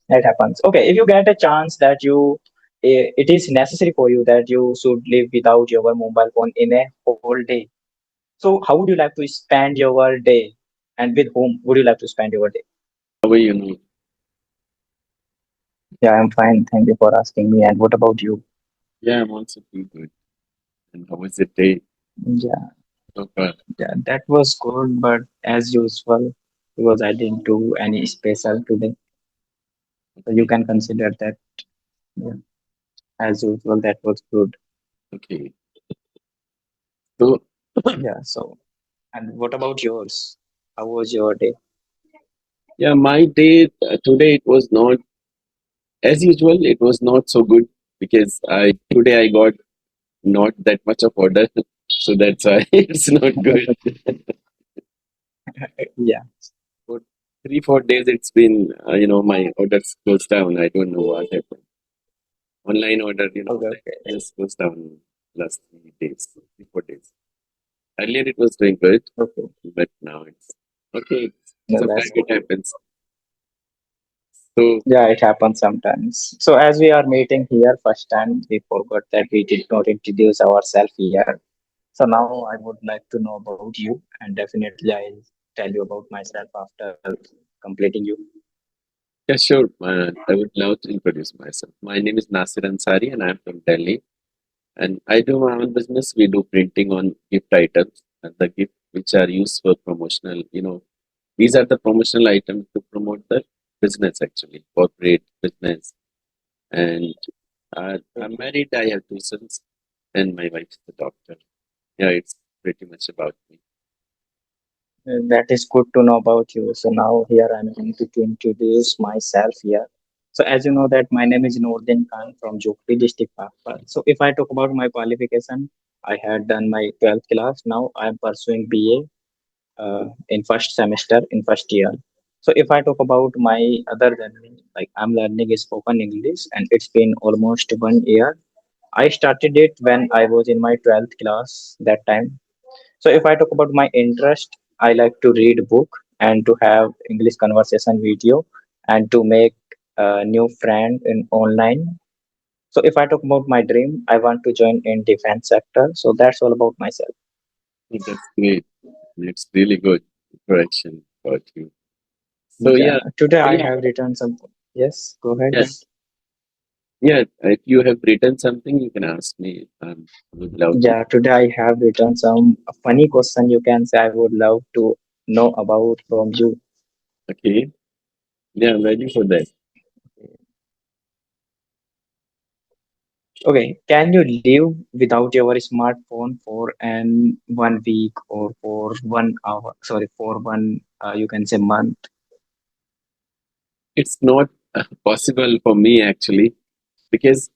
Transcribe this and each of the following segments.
That happens. Okay, if you get a chance that it is necessary for you that you should live without your mobile phone in a whole day. So how would you like to spend your day, and with whom would you like to spend your day? How are you know? Yeah, I'm fine. Thank you for asking me. And what about you? Yeah, I'm also doing good. And how was the day Yeah, so far? yeah, that was good, but as usual, because I didn't do any special today. So you Okay, can consider that, yeah, as usual, that was good. okay. So Yeah, so, and what about yours? How was your day? yeah, my day today it was not as usual. It was not so good because I today I got not that much of order, so that's why it's not good. Yeah, For 3 4 days it's been my orders goes down. I don't know what happened. Online order, okay, like okay, just goes down last 3 days, 3 4 days. Earlier it was doing good, okay. but now it's okay. No, Sometimes that's it good. happens. So Yeah, it happens sometimes. So as we are meeting here first time, we forgot that we did not introduce ourselves here. So now I would like to know about you, and definitely I'll tell you about myself after completing you. yeah, sure. I would love to introduce myself. My name is Nasir Ansari, and I'm from Delhi. And I do my own business. We do printing on gift items, and the gift which are used for promotional. These are the promotional items to promote the business, actually, corporate business. And I'm Okay. married. I have 2 sons, and my wife is a doctor. Yeah, it's pretty much about me. That is good to know about you. So now here I'm going to introduce myself here. So as you know that my name is Noordin Khan from Jogli district, Papa. So if I talk about my qualification, I had done my 12th class. Now I am pursuing BA in first semester in first year. So if I talk about my other journey, like I'm learning spoken English and it's been almost 1 year. I started it when I was in my 12th class that time. So if I talk about my interest, I like to read book and to have English conversation video and to make a new friend in online. So if I talk about my dream, I want to join in defense sector. So that's all about myself. Oh, that's great. It's really good interaction about you. So Yeah. yeah, Today I yeah, have written some. Yes, go ahead. yeah, yeah. If you have written something, you can ask me. I would love to. Yeah, today I have written some funny question you can say I would love to know about from you. Okay. Yeah, I'm ready for that. Okay, can you live without your smartphone for an 1 week or for 1 hour? Sorry, for one you can say month. It's not possible for me actually because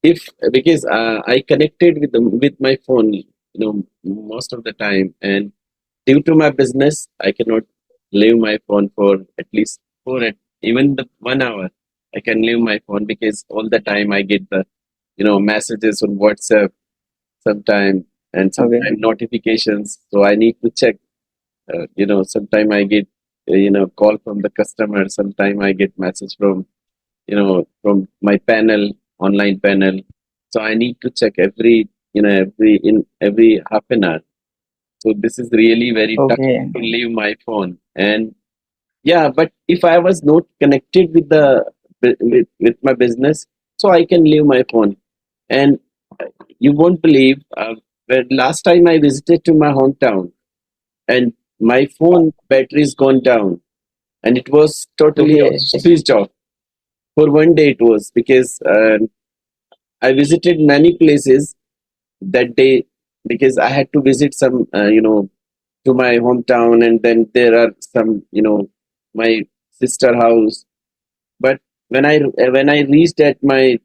if because I connected with my phone, most of the time, and due to my business, I cannot leave my phone for at least even the 1 hour. I can leave my phone because all the time I get the messages on WhatsApp sometime and Okay, sometime notifications. So I need to check. Sometime I get call from the customer. Sometime I get message from my panel, online panel. So I need to check every half an hour. So this is really very tough okay, to leave my phone. And yeah, but if I was not connected with my business, so I can leave my phone. And you won't believe, where last time I visited to my hometown, and my phone battery is gone down, and it was totally okay, switched off for 1 day. It was because I visited many places that day because I had to visit some, to my hometown, and then there are some, my sister house. But when I reached at my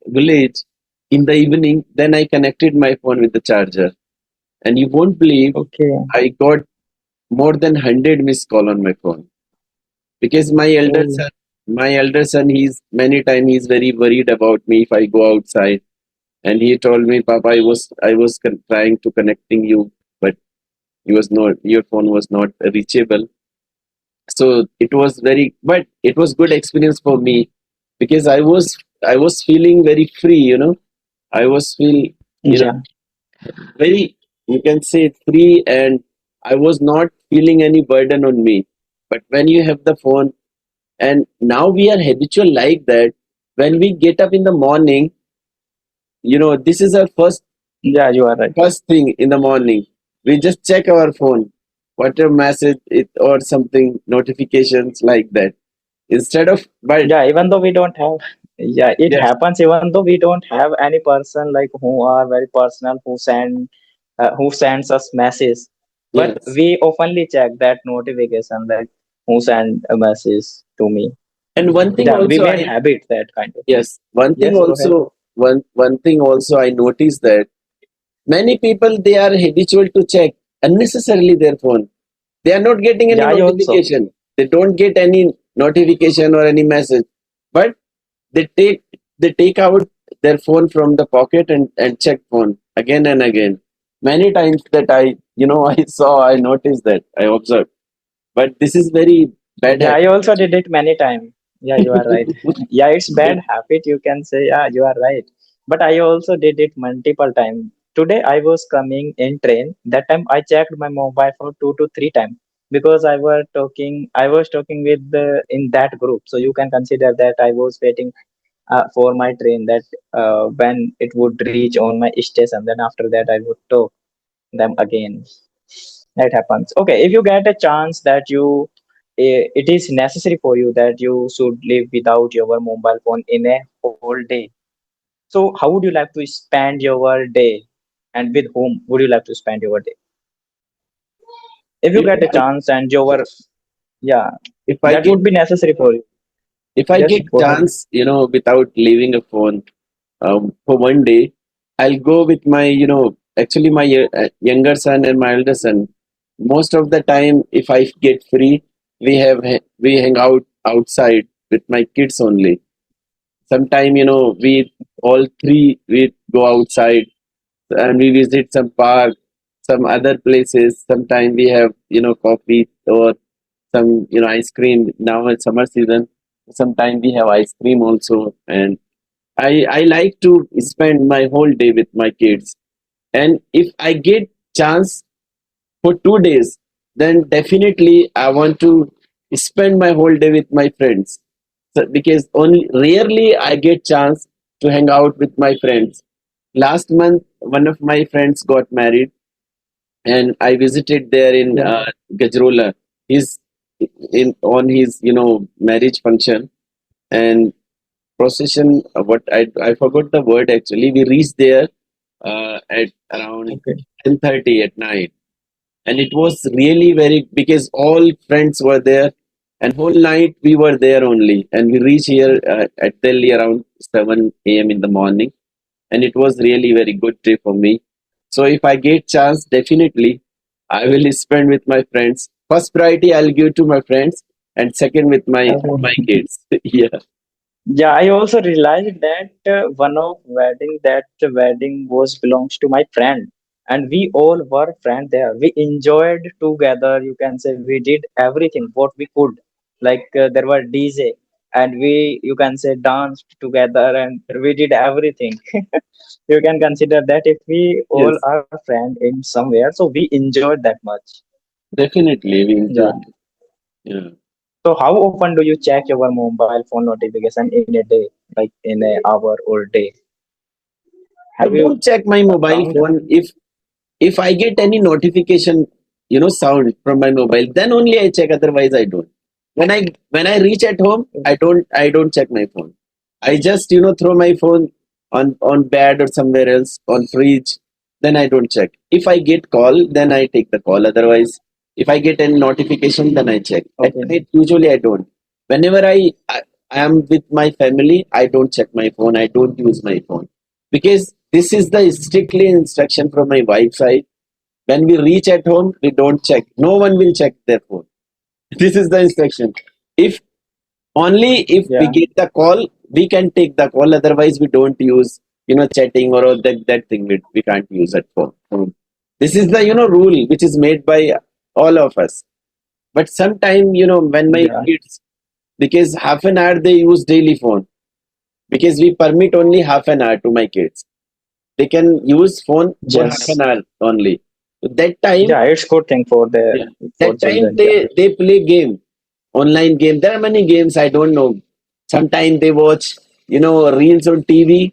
village in the evening, then I connected my phone with the charger, and you won't believe okay. I got more than 100 missed call on my phone because Oh, my elder son, he's many time he's very worried about me if I go outside. And he told me, Papa, I was trying to connecting you, but your phone was not reachable. So it was very, but it was good experience for me because I was feeling very free, I was feel, you know, Yeah, very, you can say free, and I was not feeling any burden on me. But when you have the phone, and now we are habitual like that, when we get up in the morning, this is our yeah, you are right. first thing in the morning. We just check our phone, whatever message it or something notifications like that. Instead of, but Yeah, even though we don't have, yeah, it yes, happens even though we don't have any person like who are very personal who sends us message, but yes. we oftenly check that notification like who sent a message to me. And one thing Yeah, we also made I habit that kind of. yes, one thing Yes, go ahead. also one thing also I noticed that many people, they are habitual to check unnecessarily their phone. They are not getting any Yeah, I also. notification. They don't get any notification or any message. But they take out their phone from the pocket and check phone again and again. Many times that I noticed that, I observed. But this is very bad Yeah, I habit. also did it many times. Yeah, you are right. Yeah, it's bad habit. You can say, yeah, you are right. But I also did it multiple times. Today I was coming in train. That time I checked my mobile for 2 to 3 times because I was talking with in that group. So you can consider that I was waiting for my train that when it would reach on my station. Then after that I would talk them again. That happens. Okay, if you get a chance that it is necessary for you that you should live without your mobile phone in a whole day, so how would you like to spend your day, and with whom would you like to spend your day if you You get a know, chance and your, yeah, if I that get would be necessary for you. if I Yes, get go ahead. chance, without leaving a phone, for one day, I'll go with my, actually my younger son and my elder son. Most of the time, if I get free, we hang out outside with my kids only. Sometime, we all three we go outside and we visit some park, some other places. Sometime we have, coffee or some, ice cream. Now in summer season, sometime we have ice cream also, and I like to spend my whole day with my kids. And if I get chance for 2 days, then definitely I want to spend my whole day with my friends. So, because only rarely I get chance to hang out with my friends. Last month, one of my friends got married, and I visited there in Yeah, Gajrola. He's in on his marriage function, and procession. What I forgot the word actually. We reached there at around okay. 10:30 at night, and it was really very, because all friends were there, and whole night we were there only, and we reached here at Delhi around 7 a.m. in the morning, and it was really very good day for me. So if I get chance, definitely I will spend with my friends. First priority I'll give to my friends, and second with my kids. Yeah. Yeah, I also realized that one of wedding that wedding was belongs to my friend, and we all were friend there. We enjoyed together. You can say we did everything what we could. Like there were DJ, and we you can say danced together, and we did everything. You can consider that if we all Yes, are friend in somewhere, so we enjoyed that much. definitely we Yeah. enjoyed. Yeah. So how often do you check your mobile phone notification in a day, like in a hour or day? I Have you don't check my mobile count? phone if I get any notification, sound from my mobile, then only I check. Otherwise, I don't. When I reach at home, I don't check my phone. I just throw my phone on bed or somewhere else on fridge. Then I don't check. If I get call, then I take the call. Otherwise, if I get any notification, then I check. At Okay. night, usually I don't. Whenever I am with my family, I don't check my phone. I don't use my phone because this is the strictly instruction from my wife's side. When we reach at home, we don't check. No one will check their phone. This is the instruction. If only if we Yeah. get the call, we can take the call. Otherwise, we don't use chatting or all that thing. We can't use at phone. This is the rule which is made by all of us. But sometime, when my Yeah. kids, because half an hour they use daily phone, because we permit only half an hour to my kids. They can use phone for half Yes. an hour only. So that time, Yeah, it's good thing for the yeah, for that time children. Yeah. they play game, online game. There are many games I don't know. Sometimes they watch, reels on TV.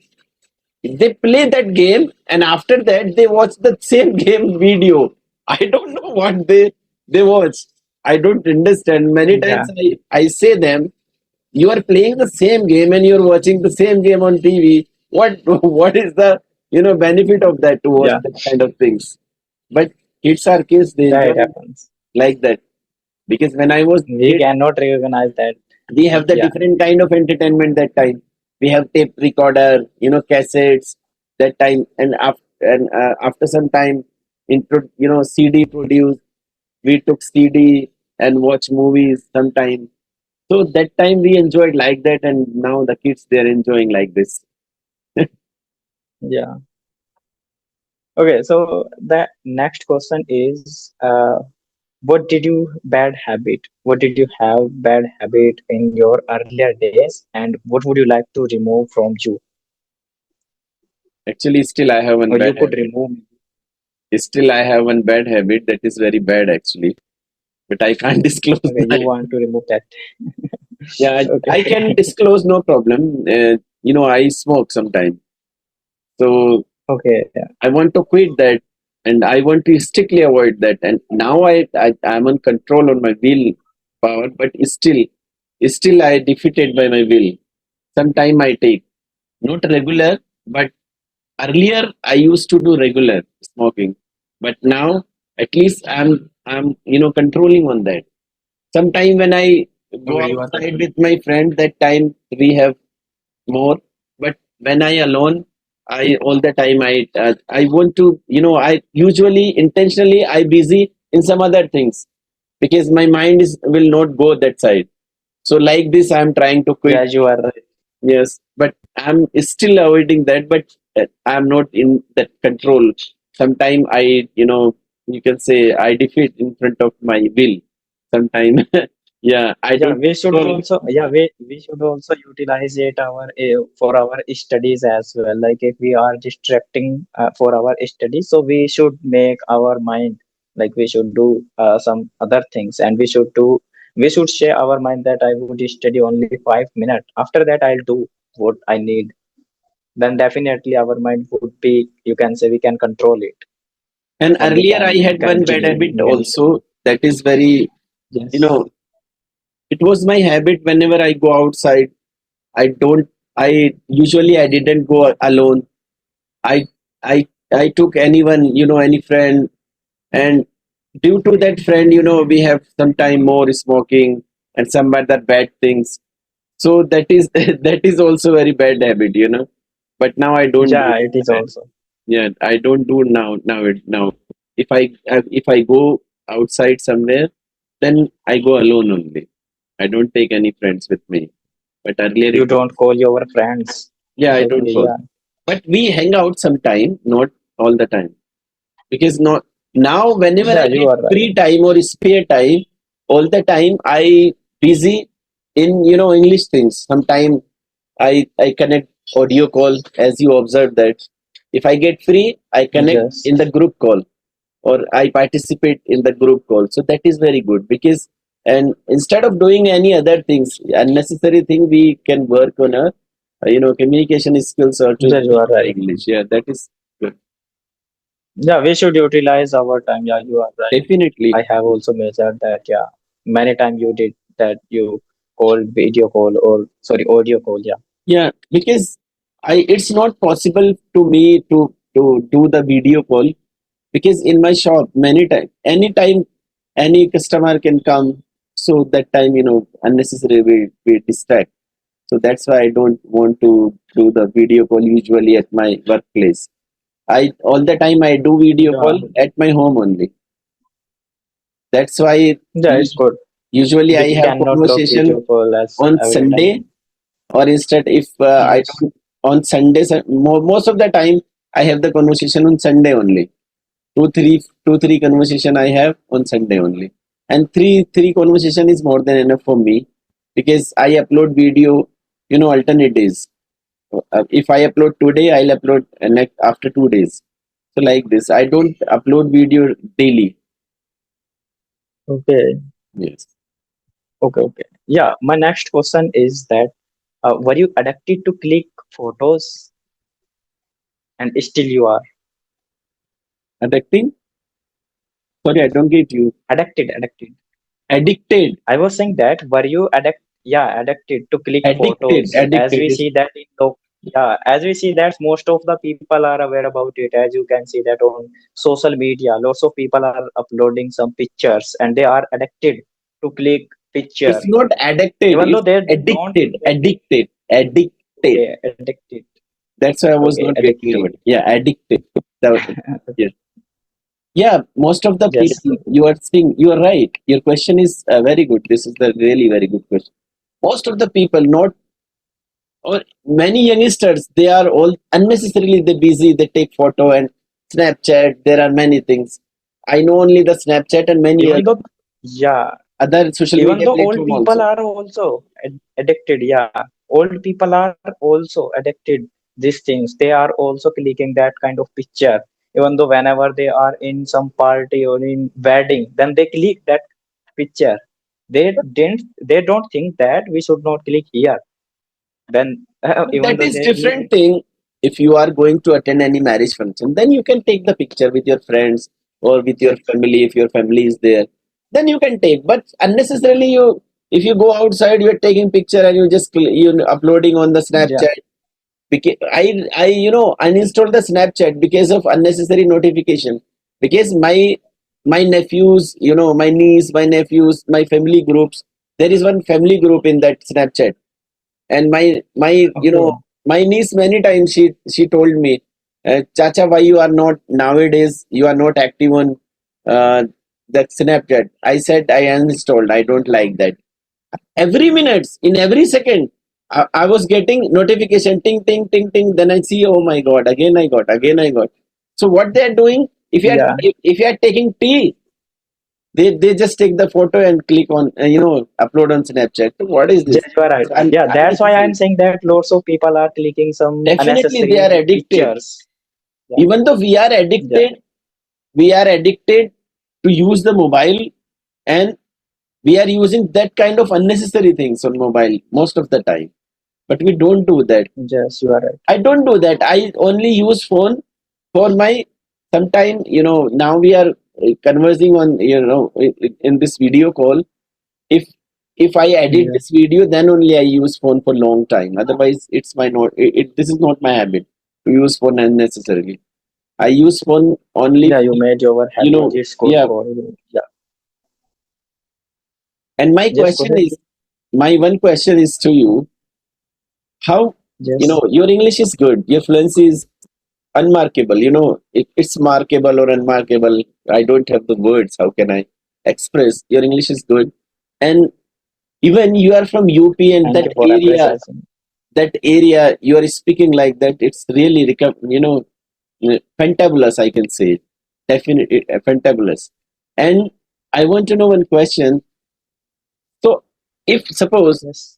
They play that game, and after that they watch the same game video. I don't know what they watch. I don't understand. Many Yeah. times I say them, you are playing the same game and you're watching the same game on TV. What is the benefit of that to watch Yeah. that kind of things? But kids are kids, they Yeah, enjoy it happens. like that. Because when I was We kid, cannot recognize that. we have the Yeah. different kind of entertainment that time. We have tape recorder, cassettes that time, and after some time, CD produced. We took CD and watch movies sometime. So that time we enjoyed like that, and now the kids they're enjoying like this. Yeah. Okay, so the next question is, what did you bad habit? What did you have bad habit in your earlier days, and what would you like to remove from you, Actually, still I have one or you bad could habit. remove? Still I have one bad habit that is very bad actually, but I can't disclose Okay, you that. want to remove that? Yeah, I Okay. can disclose no problem. I smoke sometimes, so Okay. Yeah. I want to quit that, and I want to strictly avoid that. And now I'm on control on my will power, but still I defeated by my will. Sometime I take not regular, but earlier I used to do regular smoking, but now at least I'm controlling on that. Sometime when I go Okay, you are. outside with my friend, that time we have more. But when I alone, I all the time I want to I usually intentionally I busy in some other things because my mind is will not go that side. So like this, I'm trying to quit. Yeah, you are right. Yes, but I'm still avoiding that. But I'm not in that control. Sometime you can say I defeat in front of my will. Sometime, yeah, I Yeah, don't we should control. also. Yeah, we should also utilize it for our studies as well. Like if we are distracting for our studies, so we should make our mind like we should do some other things, and we should share our mind that I would study only 5 minutes. After that, I'll do what I need. Then definitely our mind would be. You can say we can control it And from the earlier, I time had one bad currently. habit You can say also. That is very, you yes. know, it was my habit whenever I go outside. I don't, I usually I didn't go alone. I, I took anyone, any friend, and due to that friend, we have sometime more smoking and some other bad things. So that is that is also very bad habit. But now I don't do Yeah, it is that. also. Yeah, I don't do now. If I go outside somewhere, then I go alone only. I don't take any friends with me. But earlier You it was, don't call your friends. yeah, I don't Okay, call. yeah. But we hang out sometime, not all the time. Because not now, whenever Yeah, I you get are right. free time or spare time, all the time I busy in English things. Sometime I connect audio call as you observed that. If I get free, I connect Yes. in the group call or I participate in the group call. So that is very good because and instead of doing any other things, unnecessary thing, we can work on a communication skills or to Yeah, you improve are our right. English. Yeah, that is good. Yeah, we should utilize our time. Yeah, you are right. Definitely. I have also measured that. Yeah, many times you did that. You called video call or sorry, audio call. Yeah. Yeah, because it's not possible to me to do the video call because in my shop many time anytime any customer can come, so that time unnecessary we distract. So that's why I don't want to do the video call usually at my workplace. I all the time I do video Yeah. call at my home only. That's why Yeah, it's good. usually We I have cannot talk video conversation call as on every time. Sunday, or instead if I Yes. don't on Sundays, most of the time I have the conversation on Sunday only. Two three conversation I have on Sunday only. and three conversation is more than enough for me, because I upload video, alternate days. If I upload today, I'll upload next after 2 days. So like this, I don't upload video daily. Okay. Yes. Okay. Okay. Yeah. My next question is that were you addicted to click photos and still you are Addicting? Sorry, I don't get you. addicted. Addicted. I was saying that were you addicted to click Addicted. photos as Addicted we is see that as we see that most of the people are aware about it, as you can see that on social media lots of people are uploading some pictures and they are addicted to click picture it's not addicted, even though it's they don't addicted. Addicted. Addicted. okay addicted That's why I was okay not getting the addicted word. Yeah, addicted. Yeah. Yeah, most of the yes people you are seeing, you are right. Your question is very good. This is the really very good question. Most of the people, not or many youngsters, they are all unnecessarily they busy. They take photo and Snapchat. There are many things. I know only the Snapchat and many even though yeah other social even media though old platform people also. are also addicted yeah old people are also addicted these things they are also clicking that kind of picture even though whenever they are in some party or in wedding then they click that picture they don't think that we should not click here then But even that though is they click different it thing. If you are going to attend any marriage function, then you can take the picture with your friends or with your yes family if your family is there. Then you can take. But unnecessarily, if you go outside, you're taking picture and you uploading on the yeah Snapchat. Because I uninstalled the Snapchat because of unnecessary notification. Because my nephews, my niece, my nephews, my family groups. There is one family group in that Snapchat, and okay my niece many times she told me, Chacha, why you are not nowadays, you are not active on that Snapchat. I said I uninstalled, I don't like that. Every minutes, in every second, I was getting notification, ting ting ting ting, then I see, oh my god, again I got. So what they are doing, yeah if you are taking tea, they just take the photo and click on, upload on Snapchat. So what is yes this? you are right yeah that's why I'm Unnecessary. saying that lots of people are clicking some Definitely, they unnecessary are addicted. pictures yeah Even though yeah we are addicted to use the mobile, and we are using that kind of unnecessary things on mobile most of the time. But we don't do that. yes you are right I don't do that. I only use phone for my sometime. Now we are conversing on, in this video call. If I edit yeah this video, then only I use phone for long time. Otherwise, it's my not. This is not my habit to use phone unnecessarily. I use phone only Yeah, for, you made your habit. It's good yeah. for you. Yeah. And Just go ahead. my one question is to you: how, Yes. your English is good, your fluency is unmarkable. It's markable or unmarkable. I don't have the words. How can I express? Your English is good, and even you are from UP, and Thank you for appreciation. that area you are speaking like that. It's really fantabulous. I can say definitely fantabulous. And I want to know one question. So, if suppose Yes.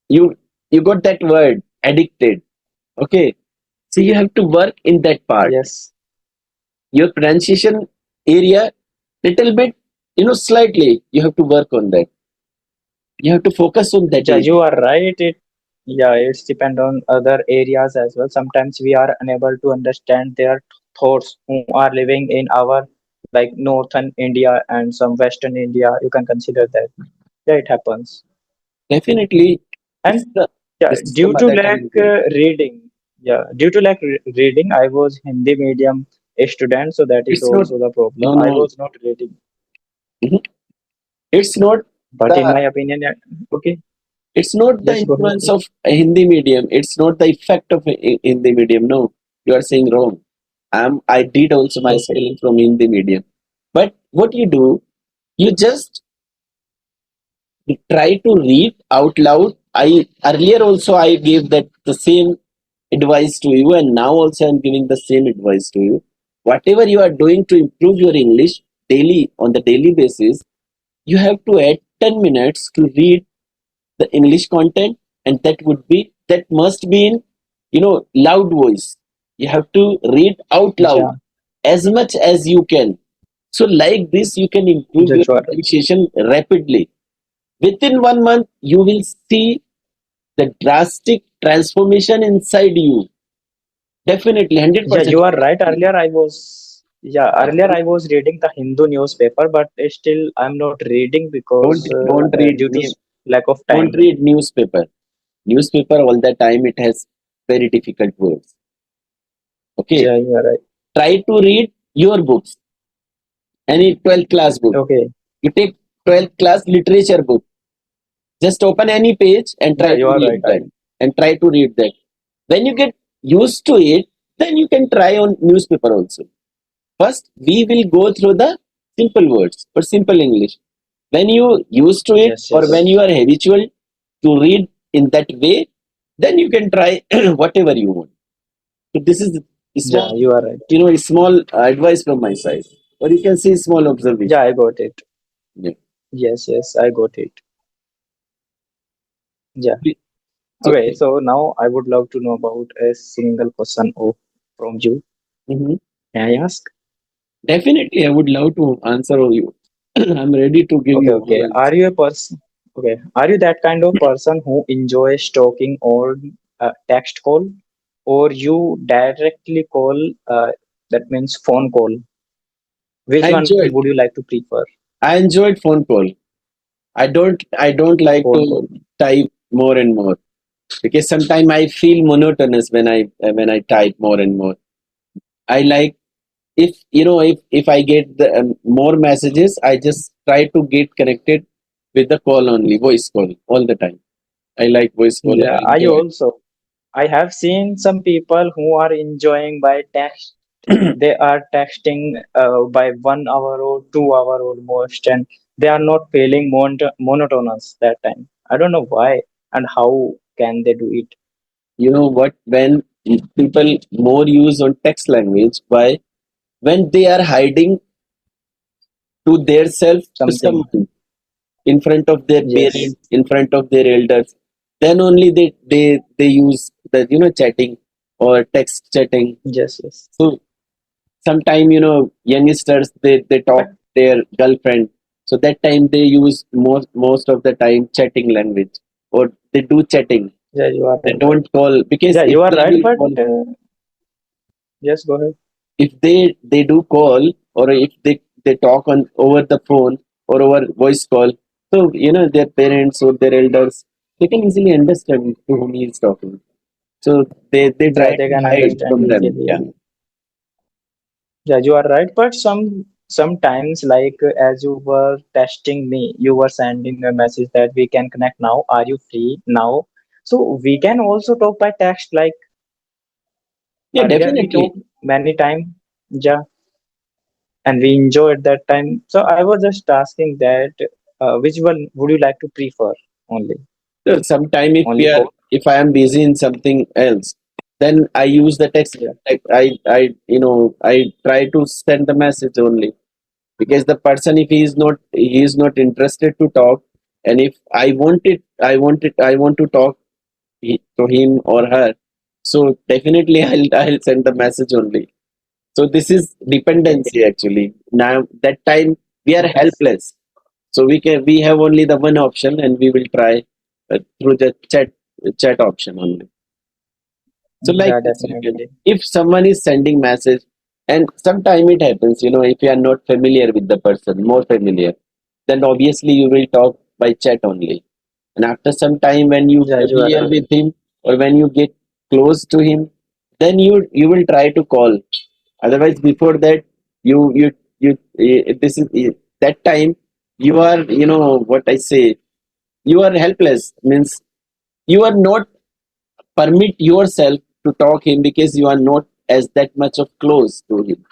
you got that word addicted, okay, so you have to work in that part. Yes. Your pronunciation area, little bit, slightly. You have to work on that. You have to focus on that Yeah, you area. are right. It's depend on other areas as well. Sometimes we are unable to understand their thoughts who are living in our like northern India and some western India. You can consider that. Yeah, it happens. Definitely, And yeah, this is the due to mother lack tongue thing. reading, yeah, due to lack reading, I was Hindi medium student, so that is It's not. also the problem. No, I no. was not reading, Mhm. It's not but in the my opinion, yeah, okay, it's not the just go ahead. influence of a Hindi medium. It's not the effect of a Hindi medium. No, you are saying wrong. I did also my Okay, schooling from Hindi medium. But what you do, you just try to read out loud. I earlier also I gave that the same advice to you, and now also I'm giving the same advice to you. Whatever you are doing to improve your English daily on the daily basis, you have to add 10 minutes to read the English content, and that must be in loud voice. You have to read out loud Yeah, as much as you can. So like this, you can improve yeah, your you are right. pronunciation rapidly. Within 1 month, you will see the drastic transformation inside you. Definitely, Yeah, 100%. you are right. Earlier I was reading the Hindu newspaper, but still I'm not reading Don't because don't read due to lack of don't time. read newspaper. Newspaper all the time it has very difficult words. Okay, Yeah, you are right. try to read your books. Any 12th class book. Okay. You take 12th class literature book. Just open any page and Yeah, try you to are right. read that. And try to read that. When you get used to it, then you can try on newspaper also. First, we will go through the simple words or simple English. When you used to it Yes, or when yes. you are habitual to read in that way, then you can try whatever you want. So this is a Yeah, small, you are right. a small advice from my side, or you can say small observation. Yeah, I got it. Yeah. Yes, yes, I got it. Yeah. So, Okay, so now I would love to know about a single question from you. mhm. May I ask? Definitely, I would love to answer all you. I'm ready to give Okay, you all okay. Are answer. you a person? Okay. Are you that kind of person who enjoys talking or text call, or you directly call? That means phone call. Which I one enjoyed. would you like to prefer? I enjoyed phone call. I don't like Phone to call. type more and more because sometimes I feel monotonous when I type more and more. I like if I get the more messages, I just try to get connected with the call only, voice call all the time. I like voice call. Yeah, I I enjoy. also. I have seen some people who are enjoying by text. They are texting by 1 hour or 2 hour almost, and they are not feeling monotonous that time. I don't know why and how can they do it. You know what? When people more use on text language, why? When they are hiding to their self to Something. someone in front of their Yes. parents, in front of their elders, then only they use the chatting or text chatting. Yes. Yes. So sometime youngsters they talk But their girlfriend, so that time they use most of the time chatting language, or they do chatting. yeah, you are They right. don't call because Yeah, if you are they right. will But call, yes, go ahead. if they do call, or if they talk on over the phone or over voice call, so their parents or their elders, they can easily understand to whom he is talking, so they try Yeah, they to can hide understand from them. easily. Yeah. Yeah, you are right. But sometimes, like as you were testing me, you were sending a message that we can connect now. Are you free now? So we can also talk by text. Like Yeah, earlier, we definitely. talked many time. Yeah, and we enjoyed that time. So I was just asking that which one would you like to prefer? Only, So sometime only both. if I am busy in something else, then I use the text. Yeah, Like I try to send the message only, because the person, if he is not interested to talk, and if I want to talk to him or her, so definitely I'll send the message only. So this is okay. dependency actually. Now that time we are Yes. helpless, so we have only the one option, and we will try through the chat option only. So like Yeah, this, you can, definitely. if someone is sending message, and sometime it happens, if you are not familiar with the person, more familiar, then obviously you will talk by chat only. And after some time, when you Yeah, you are familiar right. with him, or when you get close to him, then you will try to call. Otherwise, before that, this is that time you are, what I say, you are helpless. Means you are not permit yourself to talk him, because you are not as that much of close to him.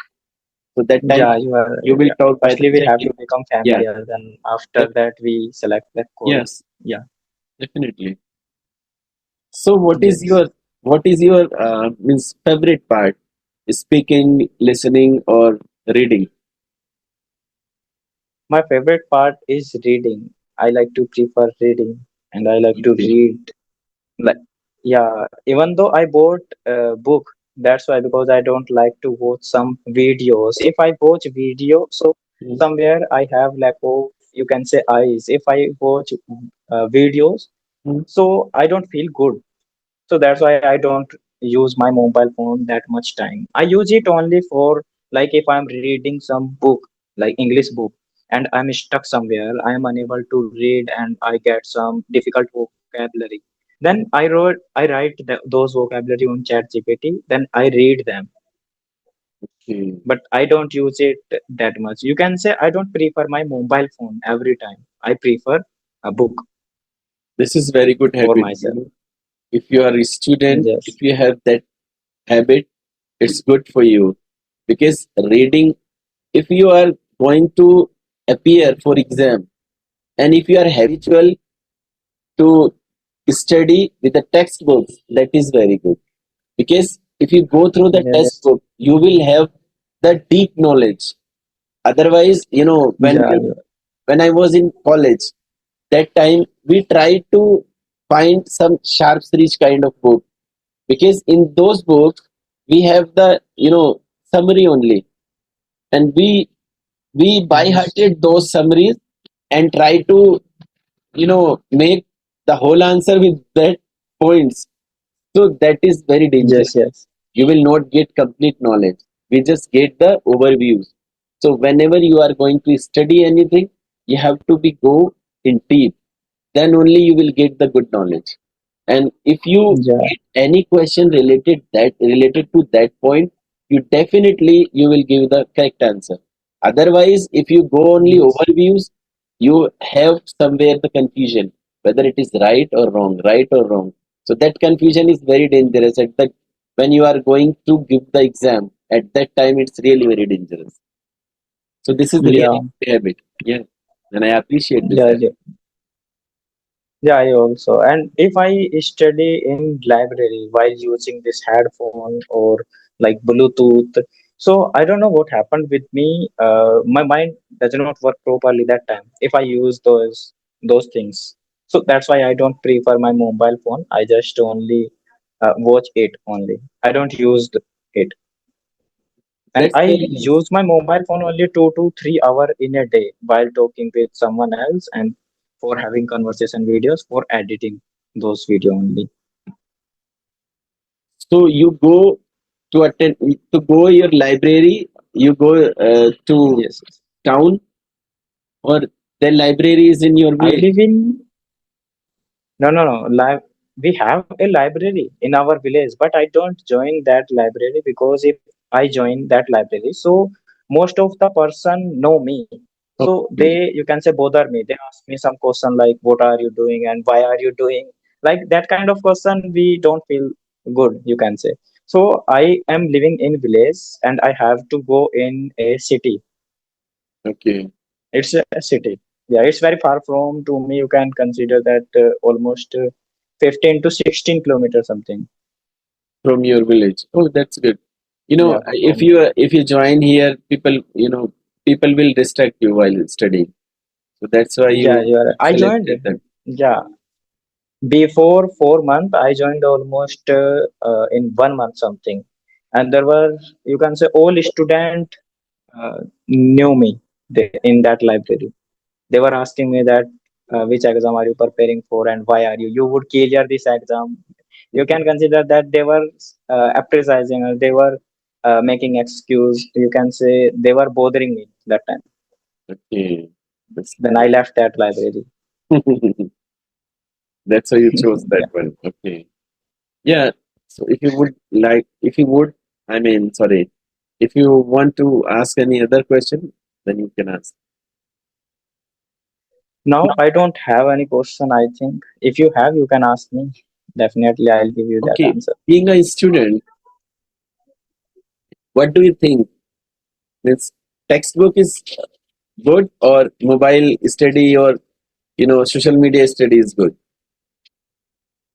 So that time Yeah, you are you right. will talk by the Firstly, we have to chatting. become Yeah. familiar, then after def- that, we select the call. Yes, Yeah, definitely. So yes. what is your means favorite part? Speaking, listening, or reading? My favorite part is reading. I like to prefer reading, and I like to Okay. read. Like, yeah, even though I bought a book, that's why, because I don't like to watch some videos. If I watch video, so Mm, somewhere I have lack of, you can say, eyes. If I watch videos, mm, so I don't feel good. So that's why I don't use my mobile phone that much time. I use it only for, like, if I'm reading some book, like English book, and I'm stuck somewhere, I am unable to read, and I get some difficult vocabulary, then I write those vocabulary on chat gpt, then I read them. okay. But I don't use it that much. You can say I don't prefer my mobile phone every time. I prefer a book This is very good for habit. myself. If you are a student, Yes. if you have that habit, it's good for you. Because reading, if you are going to appear for exam, and if you are habitual to study with the textbooks, that is very good. Because if you go through the Yes. textbook, you will have the deep knowledge. Otherwise, Yeah. when I was in college, that time we tried to find some sharp reach kind of book, because in those books we have the summary only, and we by Yes. hearted those summaries and try to make the whole answer with that points. So that is very dangerous. Yes. Yes. You will not get complete knowledge. We just get the overviews. So whenever you are going to study anything, you have to be go in deep. Then only you will get the good knowledge. And if you Yeah. get any question related to that point, you will give the correct answer. Otherwise, if you go only Yes. overviews, you have somewhere the confusion whether it is right or wrong, right or wrong. So that confusion is very dangerous at the when you are going to give the exam. At that time, it's really very dangerous. So this is really Yeah. good habit. Yeah, and I appreciate this Yeah. habit. Yeah. Yeah, I also. And if I study in library while using this headphone or like Bluetooth, so I don't know what happened with me. My mind does not work properly that time if I use those things. So that's why I don't prefer my mobile phone. I just only watch it only. I don't use it. And That's I very nice. use my mobile phone only 2 to 3 hours in a day while talking with someone else, and for having conversation videos, for editing those video only. So you go to go your library. You go to Yes, yes. town, or the library is in your I village. live in, no, no, no. We have a library in our village, but I don't join that library, because if I join that library, so most of the person know me. So Okay. you can say, bother me. They ask me some question like, "What are you doing?" and "Why are you doing?" Like that kind of question, we don't feel good. You can say. So I am living in village, and I have to go in a city. Okay. It's a city. Yeah, it's very far from to me. You can consider that almost 15 to 16 kilometers something. From your village. Oh, that's good. Yeah, If from. you join here, people will distract you while studying. So that's why Yeah, you you are. I joined. selected that. Yeah, before 4 months, I joined almost in 1 month something, and there were, you can say, all student knew me in that library. They were asking me that which exam are you preparing for, and why are you would clear this exam. You can consider that they were appraising, or they were making excuse. You can say they were bothering me that time. Okay. That's Then I left that library. that's why you chose that Yeah. one. Okay. Yeah. So if you would, I mean, sorry, if you want to ask any other question, then you can ask. Now I don't have any question. I think if you have, you can ask me. Definitely, I'll give you that Okay. answer. Being a student, what do you think? Means textbook is good, or mobile study, or social media study is good?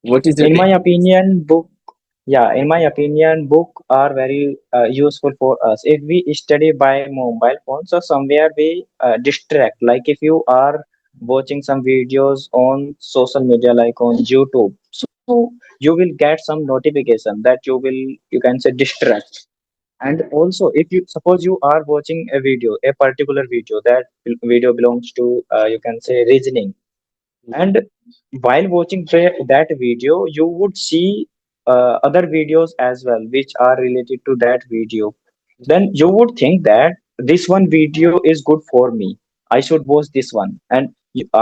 What is your In take my on this? opinion, book. Yeah, in my opinion, book are very useful for us. If we study by mobile phone, so somewhere we distract. Like if you are watching some videos on social media, like on YouTube, so you will get some notification that you can say distract. And also, if you suppose you are watching a video, a particular video, that video belongs to you can say reasoning, and while watching that video you would see other videos as well which are related to that video. Then you would think that this one video is good for me, I should watch this one. And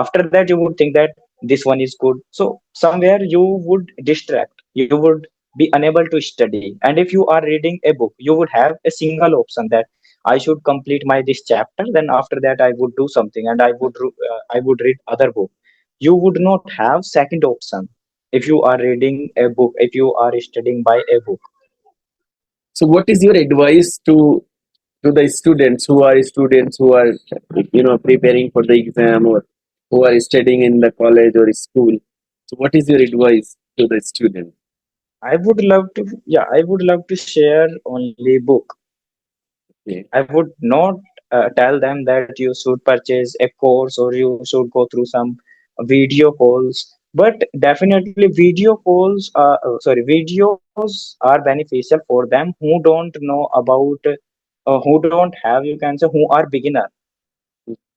after that you would think that this one is good, so somewhere you would distract, you would be unable to study. And if you are reading a book, you would have a single option that I should complete my this chapter, then after that I would do something and I would read other book. You would not have second option if you are reading a book, if you are studying by a book. So, what is your advice to the students who are preparing for the exam or who are studying in the college or school? So, what is your advice to the student? I would love to, yeah, I would love to share only book. Okay. I would not tell them that you should purchase a course or you should go through some video calls. But definitely, video calls, videos are beneficial for them who don't know about, who don't have, you can say, who are beginner.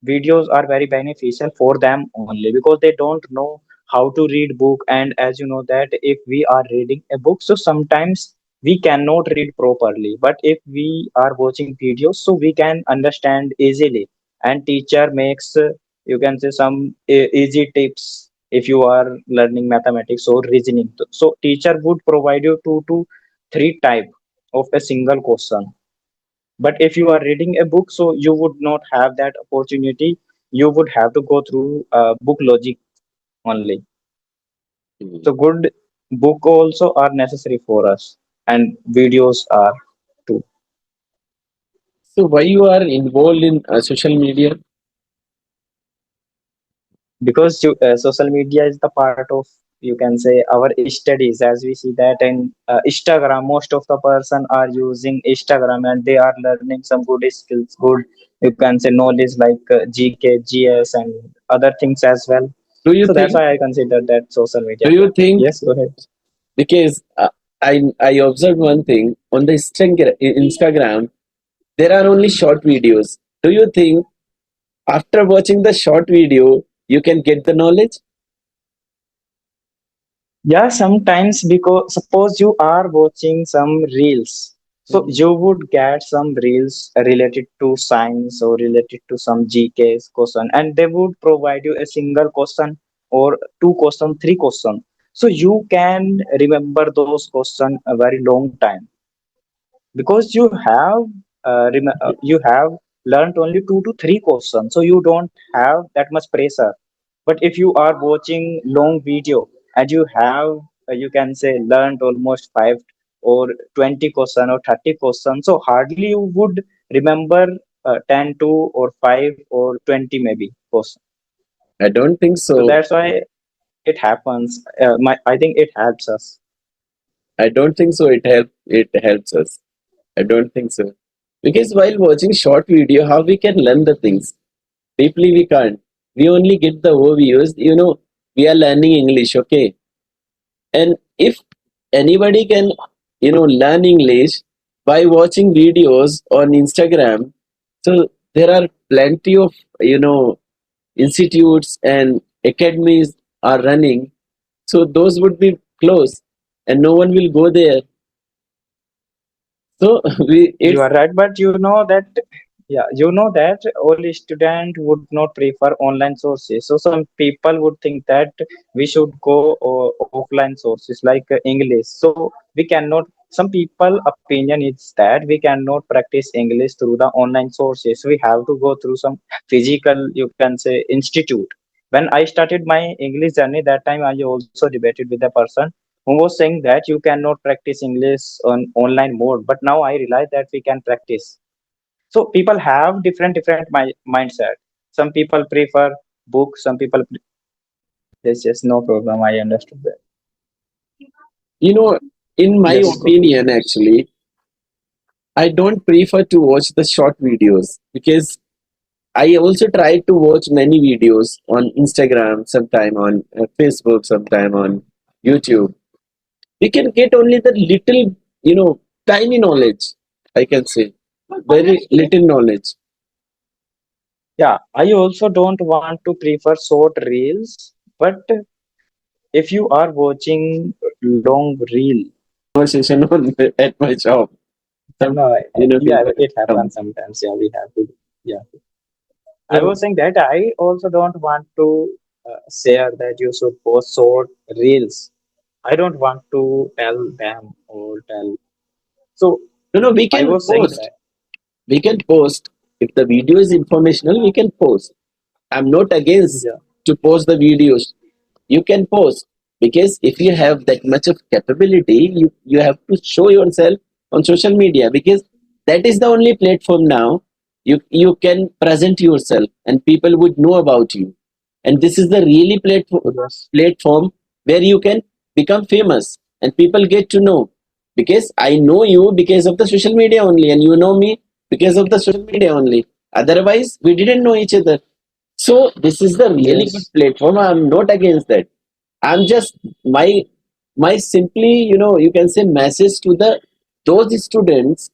Videos are very beneficial for them only because they don't know how to read book. And as you know that if we are reading a book, so sometimes we cannot read properly, but if we are watching videos, so we can understand easily. And teacher makes you can say some easy tips if you are learning mathematics or reasoning. So teacher would provide you two to three type of a single question. But if you are reading a book, so you would not have that opportunity. You would have to go through book logic only. Mm. So good book also are necessary for us, and videos are too. So, why you are involved in social media? Because social media is the part of, you can say, our studies. As we see that in Instagram, most of the person are using Instagram and they are learning some good skills, good, you can say, knowledge like GK, GS, and other things as well. Do you So that's think? why I consider that social Do media. you think? Yes, go ahead. Because I observed one thing on the Instagram, there are only short videos. Do you think after watching the short video you can get the knowledge? Yeah, sometimes because suppose you are watching some reels, so Mhm. you would get some reels related to science or related to some GK question, and they would provide you a single question or two question, three question. So you can remember those question a very long time because you have learned only two to three questions, so you don't have that much pressure. But if you are watching long video and you have you can say learned almost 5 or 20 question or 30 question, so hardly you would remember 10 to or 5 or 20 maybe question. I don't think So so. that's why it happens. I think it helps us. I don't think so. It helps us. I don't think so. Because while watching short video, how we can learn the things? Deeply we can't. We only get the overviews. We are learning English, okay? And if anybody can, learn English by watching videos on Instagram, so there are plenty of, institutes and academies are running. So those would be close and no one will go there. So we You it's are right, but you know that, yeah, you know that all student would not prefer online sources. So some people would think that we should go offline sources like English. So we cannot. Some people opinion is that we cannot practice English through the online sources. We have to go through some physical, you can say, institute. When I started my English journey, that time I also debated with a person who was saying that you cannot practice English on online mode. But now I realize that we can practice. So people have different mindset. Some people prefer books. Some people. There's just no problem. I understood that. you know in my Yes, Gopi. opinion, actually, I don't prefer to watch the short videos because I also try to watch many videos on Instagram, sometime on Facebook, sometime on YouTube. We can get only the little, tiny knowledge, I can say. Very little knowledge. Yeah, I also don't want to prefer short reels, but if you are watching long reel, Conversation on at my job. Some, no, yeah, people it come. happens sometimes. Yeah, we have to. Yeah, I So, was saying that I also don't want to share that you should post short reels. I don't want to tell them or tell. So we I can was saying post. that. We can post. If the video is informational, we can post. I'm not against Yeah. to post the videos. You can post because if you have that much of capability, you have to show yourself on social media because that is the only platform now you can present yourself and people would know about you. And this is the really Yes. platform where you can become famous and people get to know because I know you because of the social media only and you know me because of the social media only. Otherwise, we didn't know each other. So this is the really good Yes. platform. I'm not against that. I'm just my simply, you can say message to the those students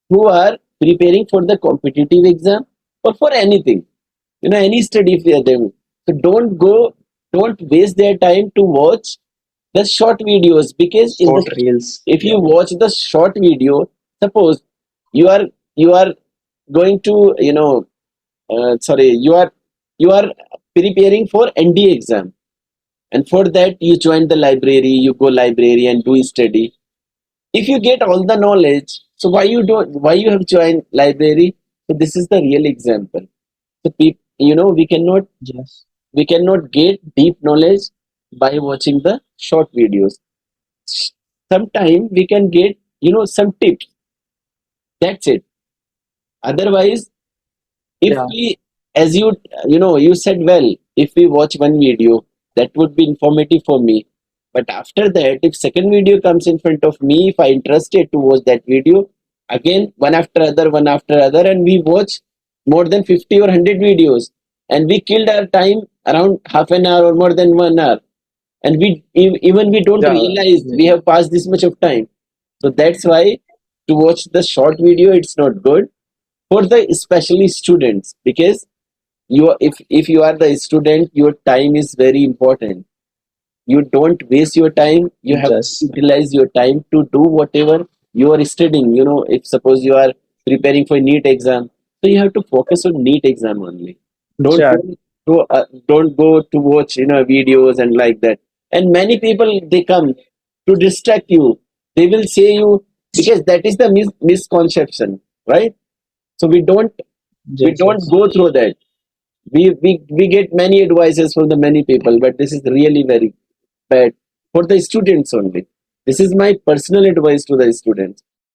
who are preparing for the competitive exam or for anything, any study for them. So don't waste their time to watch the short videos because Short reels. if you Yeah. watch the short video, suppose you are you are going to, sorry, you are preparing for ND exam, and for that you join the library, you go library and do study. If you get all the knowledge, so why you have joined library? So this is the real example. So people, Yes. we cannot get deep knowledge by watching the short videos. Sometimes we can get, some tips. That's it. Otherwise, if Yeah. we, as you said well, if we watch one video, that would be informative for me. But after that, if second video comes in front of me, if I interested to watch that video, again one after other, and we watch more than 50 or 100 videos, and we killed our time around half an hour or more than 1 hour, and even we don't Yeah. realize we have passed this much of time. So that's why to watch the short video, it's not good for the especially students because if you are the student, your time is very important. You don't waste your time. You have to Yes. utilize your time to do whatever you are studying. If suppose you are preparing for NEET exam, so you have to focus on NEET exam only. don't Yeah. go don't go to watch videos and like that. And many people, they come to distract you. They will say you because that is the misconception, right? So we Yes. don't Yes. go through that. We get many advices from the many people, but this is really very bad for the students only. This is my personal advice to the students.